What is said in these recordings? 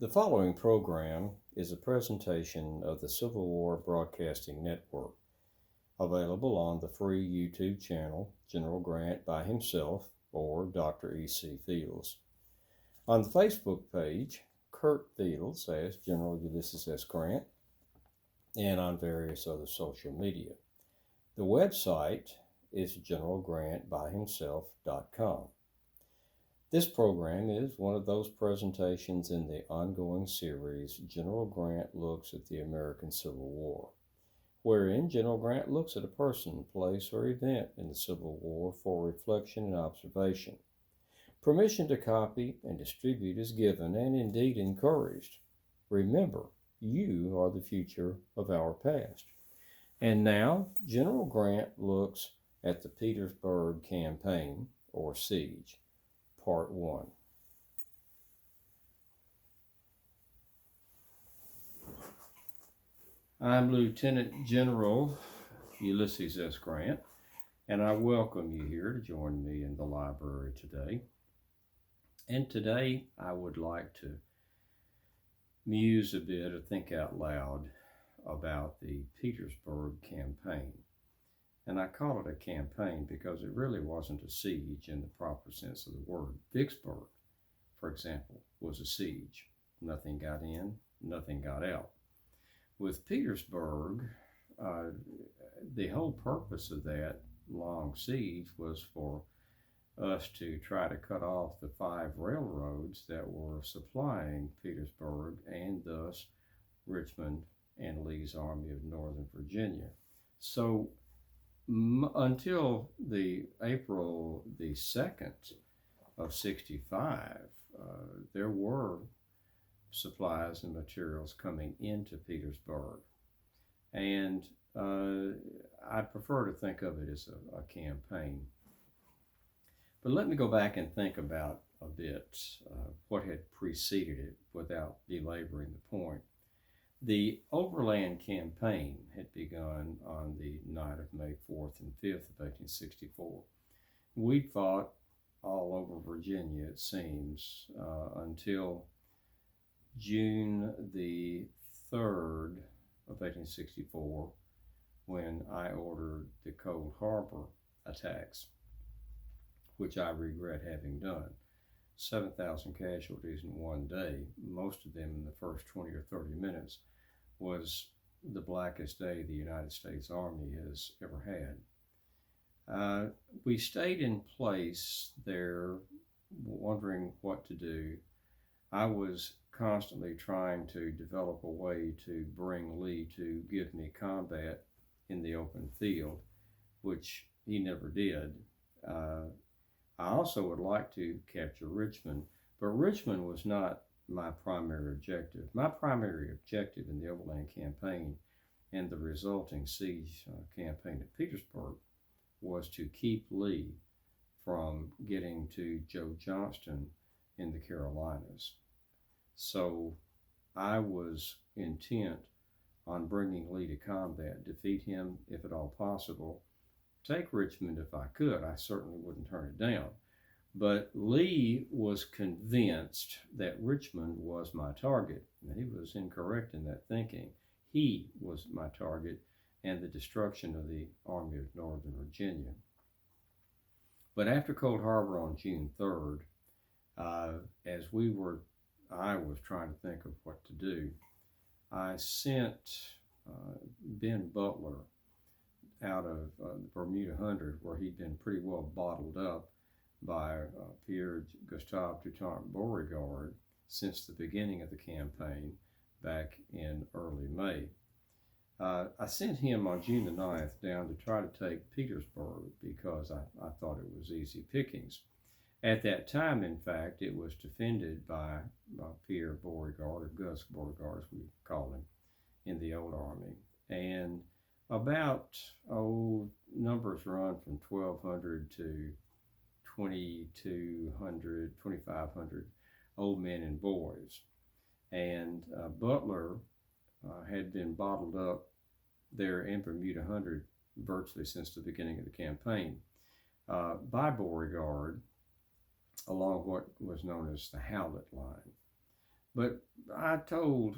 The following program is a presentation of the Civil War Broadcasting Network, available on the free YouTube channel General Grant by himself or Dr. E.C. Fields. On the Facebook page, Kurt Fields as General Ulysses S. Grant, and on various other social media. The website is generalgrantbyhimself.com. This program is one of those presentations in the ongoing series General Grant Looks at the American Civil War, wherein General Grant looks at a person, place, or event in the Civil War for reflection and observation. Permission to copy and distribute is given and indeed encouraged. Remember, you are the future of our past. And now, General Grant looks at the Petersburg Campaign, or Siege. Part 1. I'm Lieutenant General Ulysses S. Grant, and I welcome you here to join me in the library today. And today I would like to muse a bit or think out loud about the Petersburg Campaign. And I call it a campaign because it really wasn't a siege in the proper sense of the word. Vicksburg, for example, was a siege. Nothing got in, nothing got out. With Petersburg, the whole purpose of that long siege was for us to try to cut off the 5 railroads that were supplying Petersburg and thus Richmond and Lee's Army of Northern Virginia. So until the April the 2nd of 65, there were supplies and materials coming into Petersburg. And I prefer to think of it as a campaign. But let me go back and think about a bit what had preceded it without belaboring the point. The Overland Campaign had begun on the night of May 4th and 5th of 1864. We fought all over Virginia, it seems, until June the 3rd of 1864, when I ordered the Cold Harbor attacks, which I regret having done. 7,000 casualties in one day, most of them in the first 20 or 30 minutes, was the blackest day the United States Army has ever had. We stayed in place there, wondering what to do. I was constantly trying to develop a way to bring Lee to give me combat in the open field, which he never did. I also would like to capture Richmond, but Richmond was not my primary objective. My primary objective in the Overland Campaign and the resulting siege campaign at Petersburg was to keep Lee from getting to Joe Johnston in the Carolinas. So I was intent on bringing Lee to combat, defeat him if at all possible, take Richmond if I could. I certainly wouldn't turn it down. But Lee was convinced that Richmond was my target, and he was incorrect in that thinking. He was my target and the destruction of the Army of Northern Virginia. But after Cold Harbor on June 3rd, I was trying to think of what to do. I sent Ben Butler out of the Bermuda Hundred, where he'd been pretty well bottled up by Pierre Gustave Toutant Beauregard since the beginning of the campaign back in early May. I sent him on June the 9th down to try to take Petersburg because I thought it was easy pickings. At that time, in fact, it was defended by Pierre Beauregard, or Gus Beauregard as we call him, in the old army. And about, numbers run from 1,200 to 2,200, 2,500 old men and boys. And Butler had been bottled up there in Bermuda Hundred virtually since the beginning of the campaign by Beauregard along what was known as the Howlett Line. But I told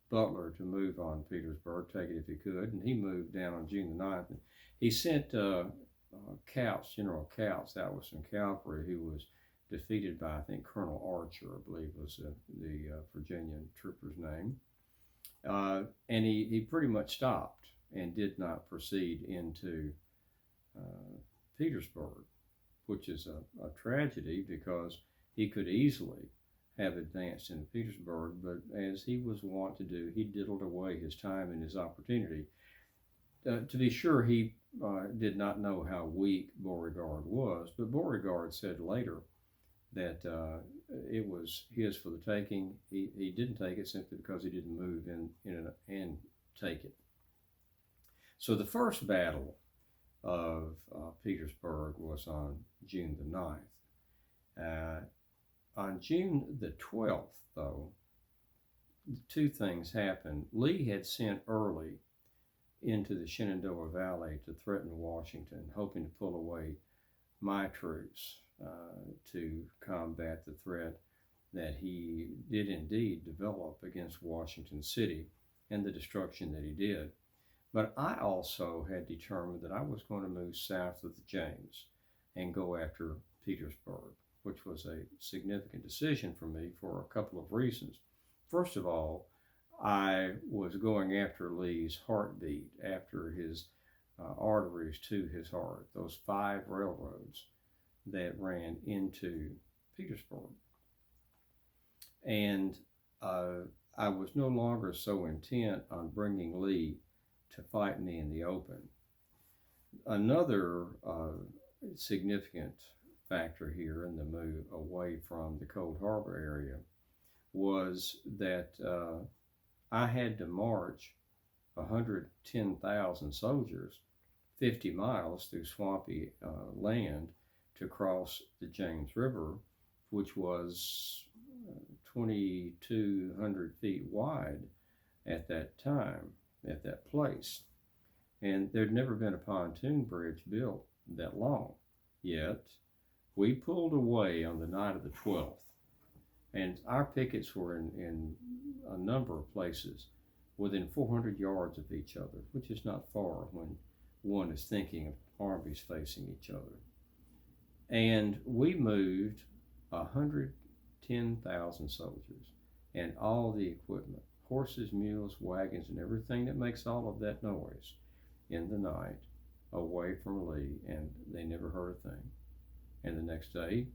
Butler to move on Petersburg, take it if he could, and he moved down on June the 9th. And he sent General Couch, that was some cavalry, who was defeated by, I think, Colonel Archer, I believe was the Virginian trooper's name. And he pretty much stopped and did not proceed into Petersburg, which is a tragedy because he could easily have advanced into Petersburg, but as he was wont to do, he diddled away his time and his opportunity. To be sure, he did not know how weak Beauregard was, but Beauregard said later that it was his for the taking. He didn't take it simply because he didn't move in and take it. So the first battle of Petersburg was on June the 9th. On June the 12th, though, two things happened. Lee had sent Early into the Shenandoah Valley to threaten Washington, hoping to pull away my troops to combat the threat that he did indeed develop against Washington City and the destruction that he did. But I also had determined that I was going to move south of the James and go after Petersburg, which was a significant decision for me for a couple of reasons. First of all, I was going after Lee's heartbeat, after his arteries to his heart, those 5 railroads that ran into Petersburg. And I was no longer so intent on bringing Lee to fight me in the open. Another significant factor here in the move away from the Cold Harbor area was that I had to march 110,000 soldiers 50 miles through swampy land to cross the James River, which was 2,200 feet wide at that time, at that place. And there'd never been a pontoon bridge built that long. Yet, we pulled away on the night of the 12th, and our pickets were in a number of places within 400 yards of each other, which is not far when one is thinking of armies facing each other. And we moved 110,000 soldiers and all the equipment, horses, mules, wagons, and everything that makes all of that noise in the night away from Lee, and they never heard a thing. And the next day,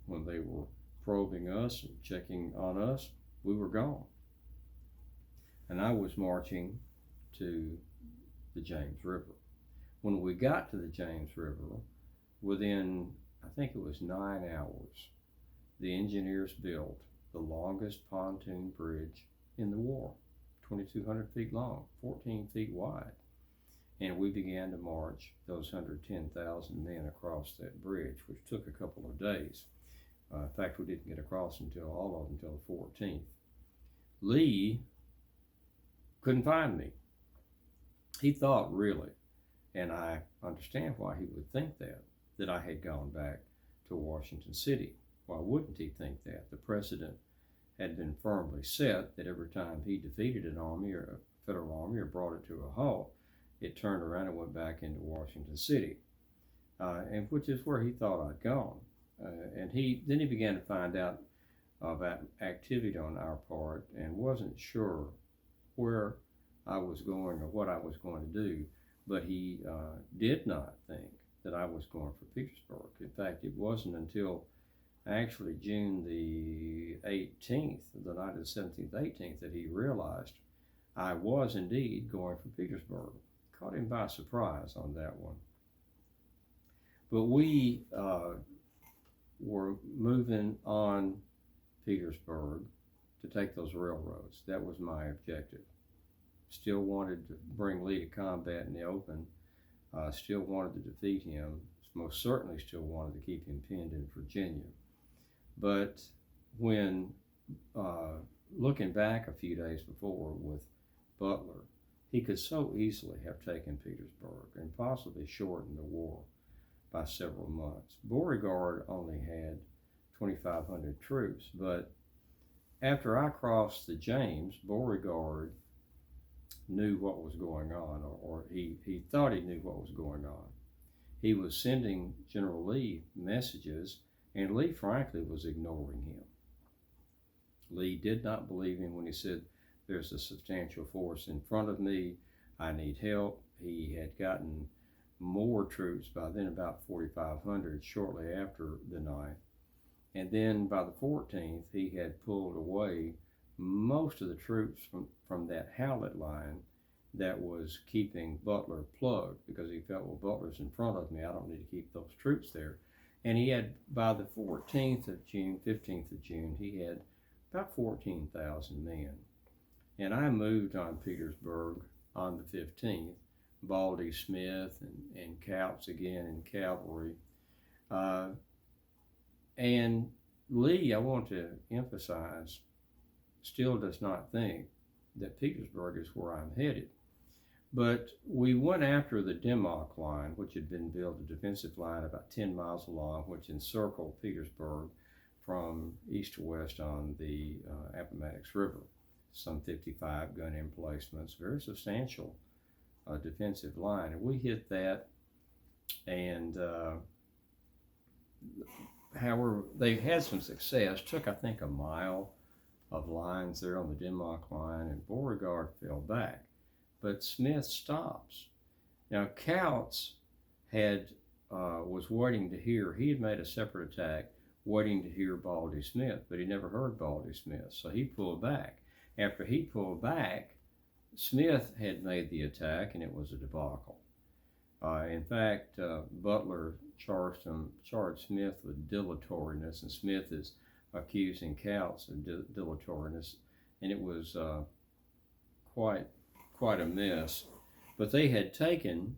when they were probing us and checking on us, we were gone. And I was marching to the James River. When we got to the James River, within, I think it was 9 hours, the engineers built the longest pontoon bridge in the war, 2,200 feet long, 14 feet wide. And we began to march those 110,000 men across that bridge, which took a couple of days. In fact, we didn't get across until the 14th. Lee couldn't find me. He thought really, and I understand why he would think that I had gone back to Washington City. Why wouldn't he think that? The precedent had been firmly set that every time he defeated an army or a federal army or brought it to a halt, it turned around and went back into Washington City, and which is where he thought I'd gone. And then he began to find out about activity on our part and wasn't sure where I was going or what I was going to do, but he did not think that I was going for Petersburg. In fact, it wasn't until actually June the 18th, the night of the 17th, 18th, that he realized I was indeed going for Petersburg. Caught him by surprise on that one. But we were moving on Petersburg to take those railroads. That was my objective. Still wanted to bring Lee to combat in the open. Still wanted to defeat him. Most certainly still wanted to keep him pinned in Virginia. But when looking back a few days before with Butler, he could so easily have taken Petersburg and possibly shortened the war by several months. Beauregard only had 2,500 troops, but after I crossed the James, Beauregard knew what was going on, or he thought he knew what was going on. He was sending General Lee messages, and Lee, frankly, was ignoring him. Lee did not believe him when he said, "There's a substantial force in front of me. I need help." He had gotten more troops by then, about 4,500, shortly after the 9th. And then by the 14th, he had pulled away most of the troops from that Howlett line that was keeping Butler plugged, because he felt, well, Butler's in front of me, I don't need to keep those troops there. And he had, by the 14th of June, 15th of June, he had about 14,000 men. And I moved on Petersburg on the 15th, Baldy, Smith, and Couts again in cavalry. And Lee, I want to emphasize, still does not think that Petersburg is where I'm headed. But we went after the debacle line, which had been built, a defensive line about 10 miles long, which encircled Petersburg from east to west on the Appomattox River. Some 55 gun emplacements, very substantial defensive line. And we hit that, and however, they had some success. Took, I think, a mile of lines there on the debacle line, and Beauregard fell back. But Smith stops. Now, Couts was waiting to hear. He had made a separate attack, waiting to hear Baldy Smith, but he never heard Baldy Smith, so he pulled back. After he pulled back, Smith had made the attack, and it was a debacle. In fact, Butler charged Smith with dilatoriness, and Smith is accusing Couts of dilatoriness, and it was quite a mess. But they had taken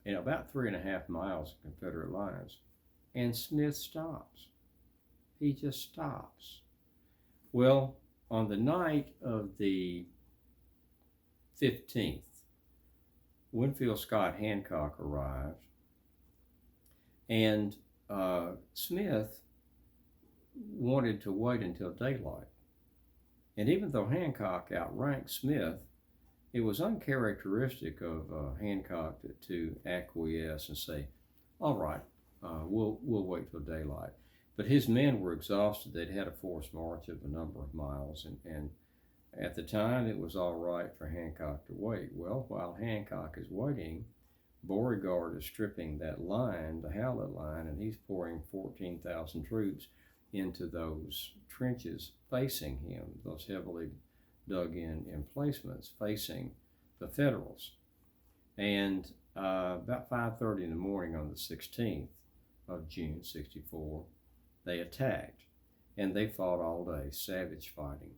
about 3.5 miles of Confederate lines, and Smith stops. He just stops. Well, on the night of the 15th, Winfield Scott Hancock arrived, and Smith wanted to wait until daylight. And even though Hancock outranked Smith, it was uncharacteristic of Hancock to acquiesce and say, "All right, we'll wait till daylight." But his men were exhausted. They'd had a forced march of a number of miles, and at the time it was all right for Hancock to wait. Well, while Hancock is waiting, Beauregard is stripping that line, the Howlett line, and he's pouring 14,000 troops into those trenches facing him, those heavily dug in emplacements facing the Federals. And about 5:30 in the morning on the 16th of June, 64, they attacked, and they fought all day, savage fighting.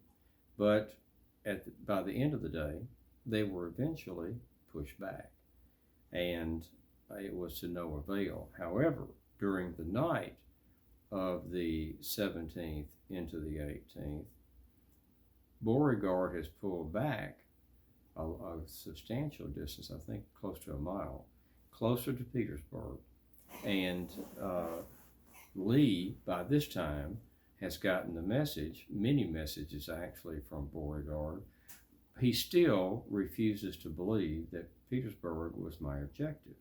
But by the end of the day, they were eventually pushed back, and it was to no avail. However, during the night of the 17th into the 18th, Beauregard has pulled back a substantial distance, I think close to a mile, closer to Petersburg. And Lee, by this time, has gotten the message, many messages actually, from Beauregard. He still refuses to believe that Petersburg was my objective.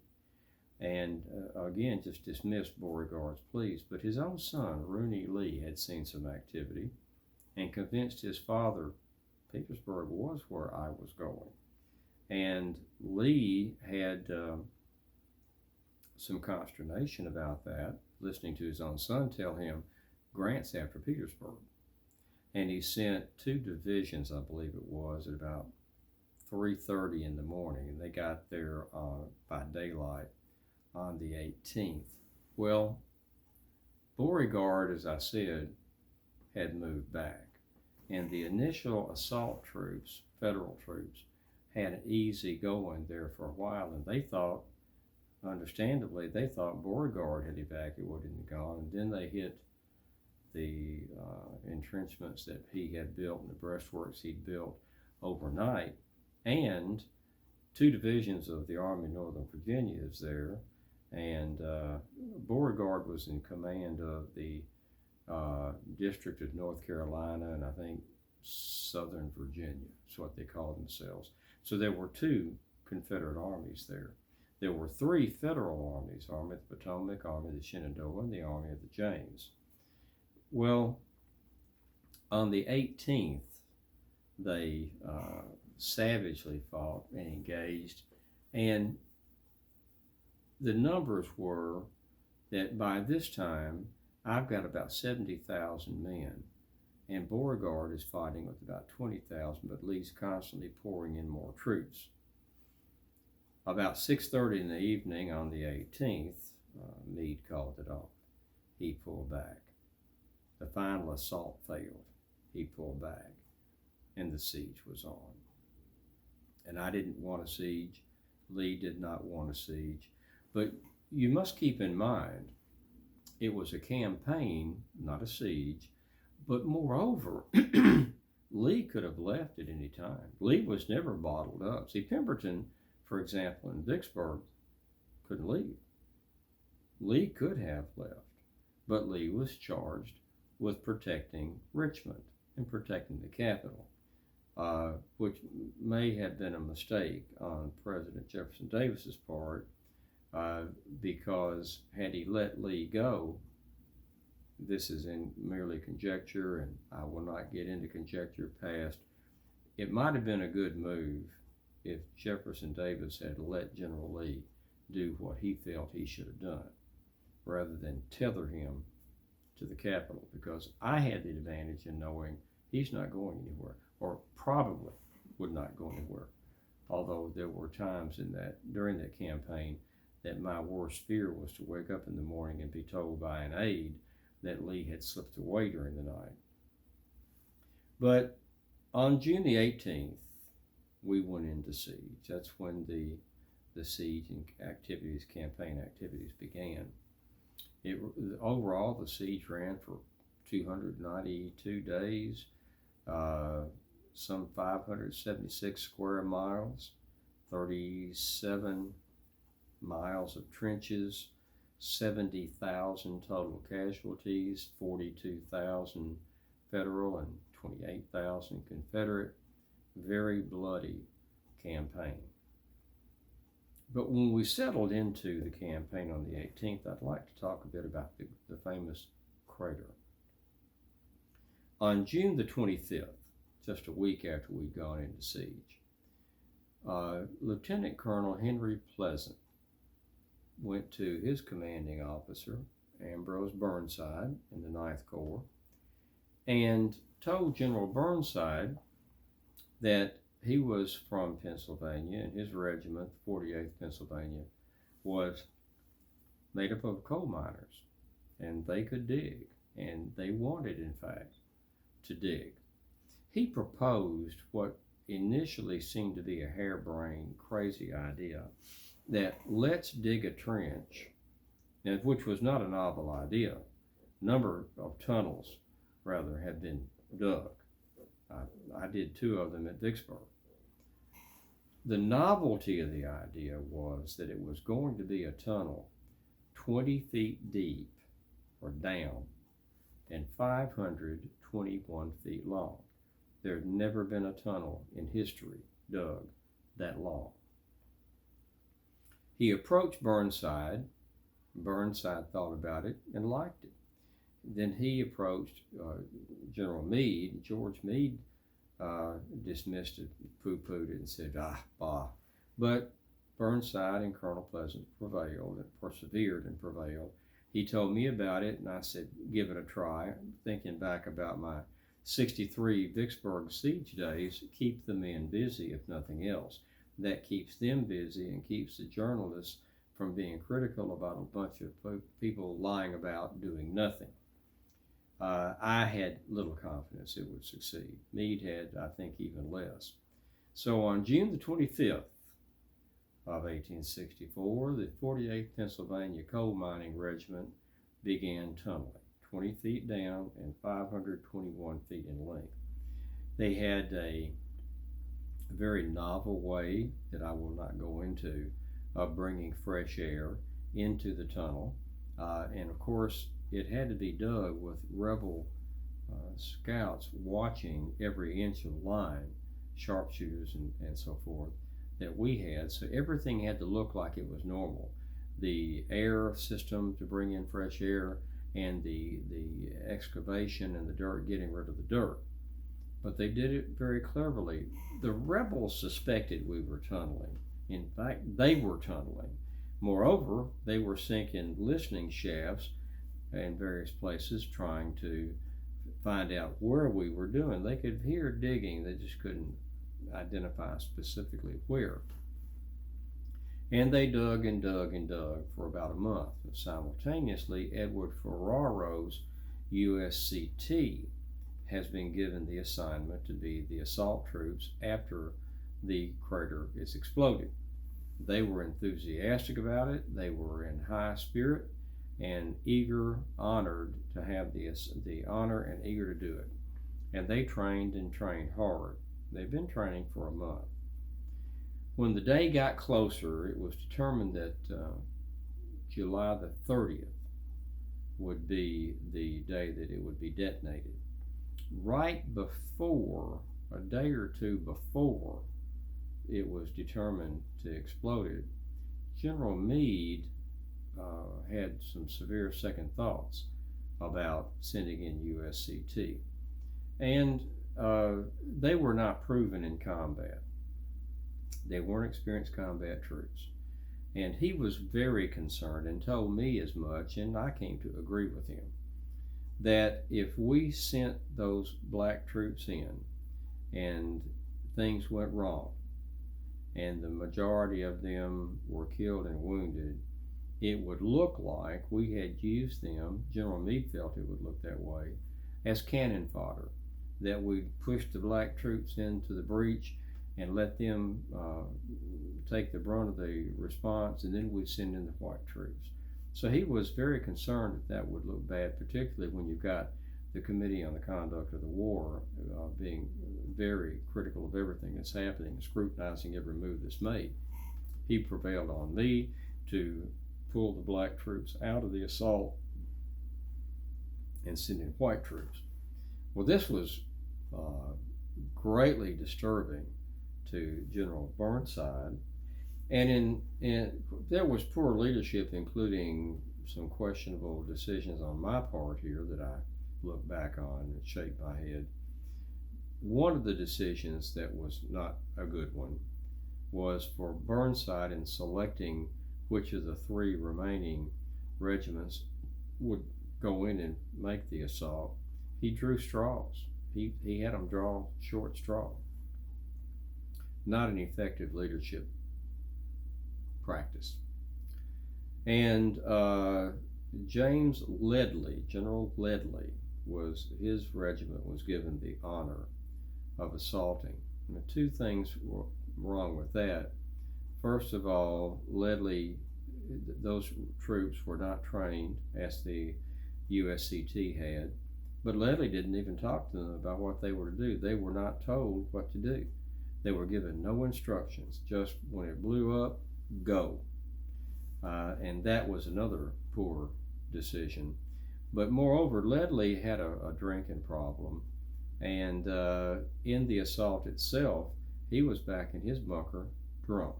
And again, just dismissed Beauregard's pleas. But his own son, Rooney Lee, had seen some activity and convinced his father Petersburg was where I was going. And Lee had some consternation about that, listening to his own son tell him Grant's after Petersburg. And he sent 2 divisions, I believe it was, at about 3:30 in the morning, and they got there by daylight on the 18th. Well, Beauregard, as I said, had moved back, and the initial assault troops, Federal troops, had it easy going there for a while, and they thought, understandably, they thought Beauregard had evacuated and gone, and then they hit the entrenchments that he had built and the breastworks he'd built overnight. And 2 divisions of the Army of Northern Virginia is there, and Beauregard was in command of the District of North Carolina, and I think Southern Virginia. That's what they called themselves. So there were two Confederate armies there. There were three federal armies: Army of the Potomac, Army of the Shenandoah, and the Army of the James. Well, on the 18th, they savagely fought and engaged, and the numbers were that by this time, I've got about 70,000 men, and Beauregard is fighting with about 20,000, but Lee's constantly pouring in more troops. About 6:30 in the evening on the 18th, Meade called it off. He pulled back. The final assault failed. He pulled back, and the siege was on. And I didn't want a siege. Lee did not want a siege. But you must keep in mind, it was a campaign, not a siege. But moreover, Lee could have left at any time. Lee was never bottled up. See, Pemberton, for example, in Vicksburg, couldn't leave. Lee could have left, but Lee was charged with protecting Richmond and protecting the capital, which may have been a mistake on President Jefferson Davis's part, because had he let Lee go, this is in merely conjecture, and I will not get into conjecture past, it might have been a good move if Jefferson Davis had let General Lee do what he felt he should have done, rather than tether him to the Capitol, because I had the advantage in knowing he's not going anywhere, or probably would not go anywhere. Although there were times during that campaign that my worst fear was to wake up in the morning and be told by an aide that Lee had slipped away during the night. But on June the 18th, we went into siege. That's when the siege and campaign activities began. Overall, the siege ran for 292 days, some 576 square miles, 37 miles of trenches, 70,000 total casualties, 42,000 Federal and 28,000 Confederate. Very bloody campaign. But when we settled into the campaign on the 18th, I'd like to talk a bit about the famous crater. On June the 25th, just a week after we'd gone into siege, Lieutenant Colonel Henry Pleasant went to his commanding officer, Ambrose Burnside, in the Ninth Corps, and told General Burnside that he was from Pennsylvania, and his regiment, 48th Pennsylvania, was made up of coal miners, and they could dig, and they wanted, in fact, to dig. He proposed what initially seemed to be a harebrained, crazy idea, that let's dig a trench, and which was not a novel idea. A number of tunnels, rather, had been dug. I did 2 of them at Vicksburg. The novelty of the idea was that it was going to be a tunnel 20 feet deep or down and 521 feet long. There had never been a tunnel in history dug that long. He approached Burnside. Burnside thought about it and liked it. Then he approached General Meade. George Meade dismissed it, poo-pooed it, and said, bah. But Burnside and Colonel Pleasant prevailed and persevered and prevailed. He told me about it, and I said, give it a try. Thinking back about my 63 Vicksburg siege days, keep the men busy, if nothing else. That keeps them busy and keeps the journalists from being critical about a bunch of people lying about doing nothing. I had little confidence it would succeed. Meade had, I think, even less. So on June the 25th of 1864, the 48th Pennsylvania Coal Mining Regiment began tunneling, 20 feet down and 521 feet in length. They had a very novel way that I will not go into of bringing fresh air into the tunnel. And of course, it had to be dug with rebel scouts watching every inch of line, sharpshooters and so forth, that we had. So everything had to look like it was normal. The air system to bring in fresh air, and the excavation and the dirt, getting rid of the dirt. But they did it very cleverly. The rebels suspected we were tunneling. In fact, they were tunneling. Moreover, they were sinking listening shafts in various places trying to find out where we were doing. They could hear digging, they just couldn't identify specifically where. And they dug and dug and dug for about a month. And simultaneously, Edward Ferraro's USCT has been given the assignment to be the assault troops after the crater is exploded. They were enthusiastic about it. They were in high spirit and eager, honored to have the honor and eager to do it. And they trained and trained hard. They've been training for a month. When the day got closer, it was determined that July the 30th would be the day that it would be detonated. Right before, a day or two before it was determined to explode, General Meade had some severe second thoughts about sending in USCT. And they were not proven in combat. They weren't experienced combat troops. And he was very concerned and told me as much, and I came to agree with him, that if we sent those black troops in and things went wrong, and the majority of them were killed and wounded, it would look like we had used them, General Meade felt it would look that way, as cannon fodder, that we pushed the black troops into the breach and let them take the brunt of the response, and then we'd send in the white troops. So he was very concerned that that would look bad, particularly when you've got the Committee on the Conduct of the War being very critical of everything that's happening, scrutinizing every move that's made. He prevailed on me to pull the black troops out of the assault and send in white troops. Well, this was greatly disturbing to General Burnside, and there was poor leadership, including some questionable decisions on my part here that I look back on and shake my head. One of the decisions that was not a good one was for Burnside, in selecting which of the three remaining regiments would go in and make the assault. He drew straws. He had them draw short straw. Not an effective leadership practice. And James Ledlie, General Ledlie, his regiment was given the honor of assaulting. And two things were wrong with that. First of all, Ledlie, those troops were not trained as the USCT had, but Ledlie didn't even talk to them about what they were to do. They were not told what to do. They were given no instructions, just when it blew up, go. And that was another poor decision. But moreover, Ledlie had a drinking problem, and in the assault itself, he was back in his bunker drunk.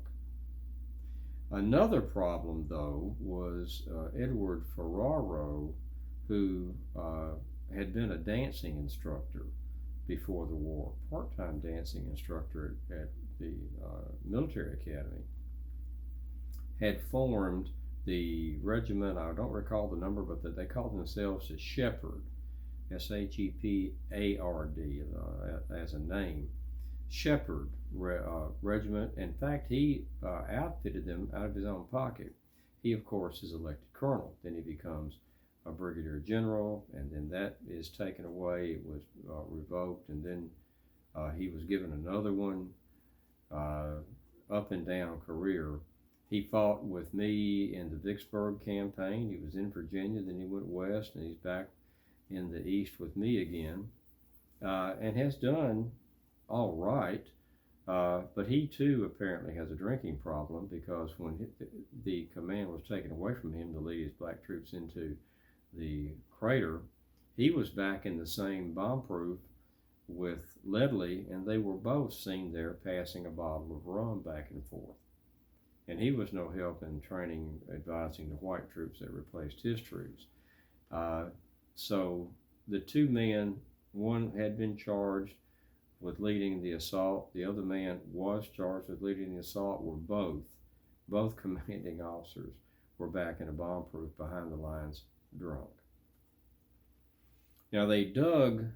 Another problem, though, was Edward Ferraro, who had been a dancing instructor before the war, part-time dancing instructor at the military academy, had formed the regiment. I don't recall the number, but they called themselves as Shepherd, S-H-E-P-A-R-D as a name, Shepherd Regiment. In fact, he outfitted them out of his own pocket. He, of course, is elected colonel. Then he becomes a brigadier general, and then that is taken away. It was revoked, and then he was given another one. Up and down career. He fought with me in the Vicksburg Campaign. He was in Virginia, then he went west, and he's back in the east with me again, and has done all right. But he too apparently has a drinking problem, because when the command was taken away from him to lead his black troops into the crater, he was back in the same bomb-proof with Ledley, and they were both seen there passing a bottle of rum back and forth. And he was no help in training, advising the white troops that replaced his troops. So the two men, one had been charged with leading the assault, the other man was charged with leading the assault, were both commanding officers were back in a bomb-proof behind the lines, drunk. Now they dug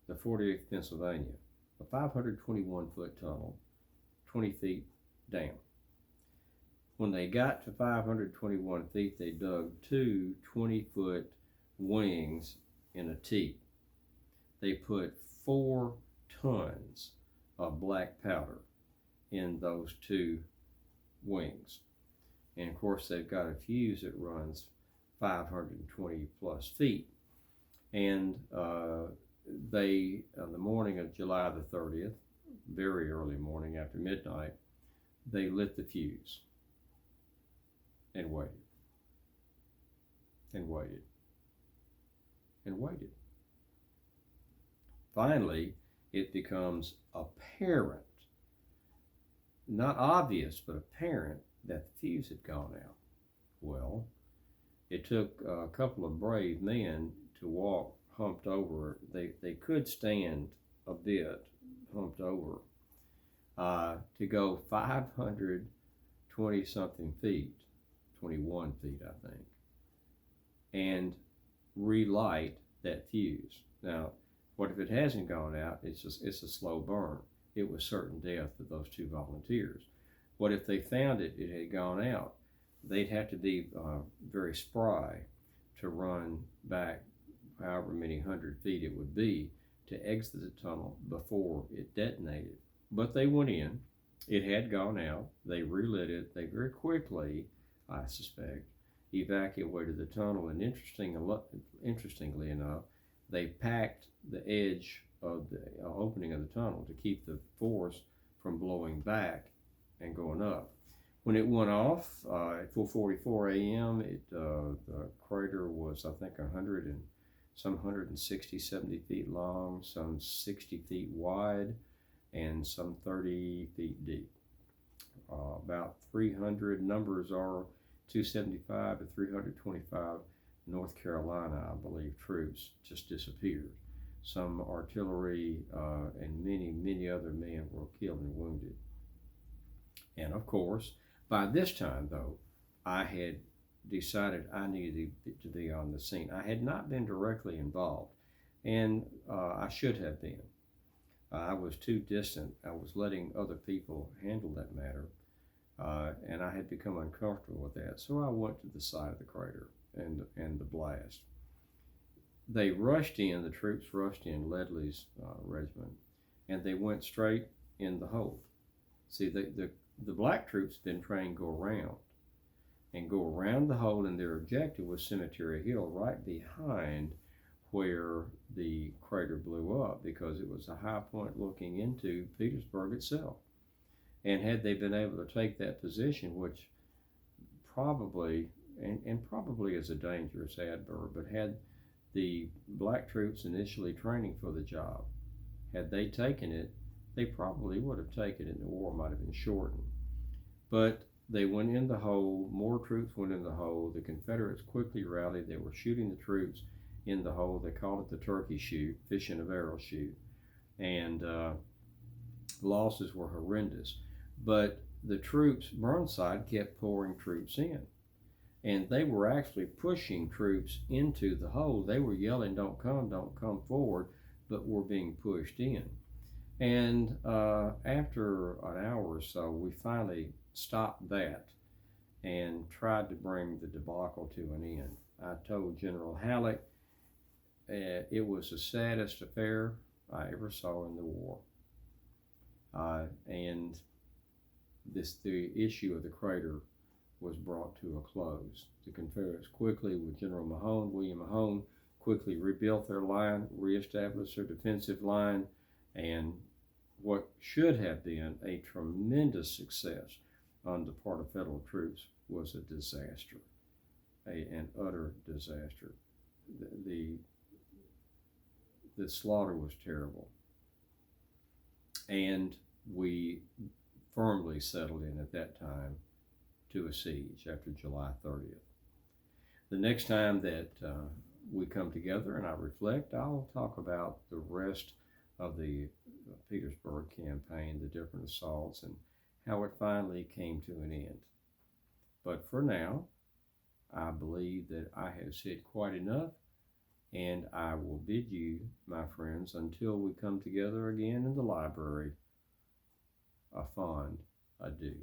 the 48th Pennsylvania, a 521-foot tunnel, 20 feet down. When they got to 521 feet, they dug two 20-foot wings in a T. They put 4 tons of black powder in those two wings. And of course, they've got a fuse that runs 520 plus feet. And they, on the morning of July the 30th, very early morning after midnight, they lit the fuse and waited and waited and waited. Finally, it becomes apparent, not obvious, but apparent that the fuse had gone out. Well, it took a couple of brave men to walk humped over. They could stand a bit humped over to go 520 something feet, 21 feet I think, and relight that fuse. Now, what if it hasn't gone out? It's a slow burn. It was certain death for those two volunteers. What if they found it had gone out? They'd have to be very spry to run back however many hundred feet it would be to exit the tunnel before it detonated. But they went in. It had gone out. They relit it. They very quickly, I suspect, evacuated the tunnel. And interestingly enough, they packed the edge of the opening of the tunnel to keep the force from blowing back and going up. When it went off at 4:44 a.m., the crater was, I think, 160, 70 feet long, some 60 feet wide, and some 30 feet deep. About 300, numbers are 275 to 325 North Carolina, I believe, troops just disappeared. Some artillery and many other men were killed and wounded. And of course, by this time, though, I had decided I needed to be on the scene. I had not been directly involved, and I should have been. I was too distant. I was letting other people handle that matter, and I had become uncomfortable with that. So I went to the side of the crater and the blast. They rushed in, the troops rushed in, Ledley's regiment, and they went straight in the hole. See, the black troops had been trained to go around the hole, and their objective was Cemetery Hill, right behind where the crater blew up, because it was a high point looking into Petersburg itself. And had they been able to take that position, which probably, and probably is a dangerous adverb, but had the black troops initially training for the job, had they taken it, they probably would have taken it and the war might have been shortened. But they went in the hole, more troops went in the hole, the Confederates quickly rallied, they were shooting the troops in the hole, they called it the turkey shoot, fish in a barrel shoot, and losses were horrendous. But the troops, Burnside kept pouring troops in, and they were actually pushing troops into the hole. They were yelling, don't come forward, but were being pushed in. And after an hour or so, we finally stopped that and tried to bring the debacle to an end. I told General Halleck it was the saddest affair I ever saw in the war. And the issue of the crater was brought to a close. The Confederates quickly, with General Mahone, William Mahone, quickly rebuilt their line, reestablished their defensive line, and what should have been a tremendous success on the part of federal troops was a disaster, an utter disaster. the the slaughter was terrible, and we firmly settled in at that time to a siege after July 30th. The next time that we come together and I reflect, I'll talk about the rest of the Petersburg Campaign, the different assaults, and how it finally came to an end. But for now, I believe that I have said quite enough, and I will bid you, my friends, until we come together again in the library, a fond adieu.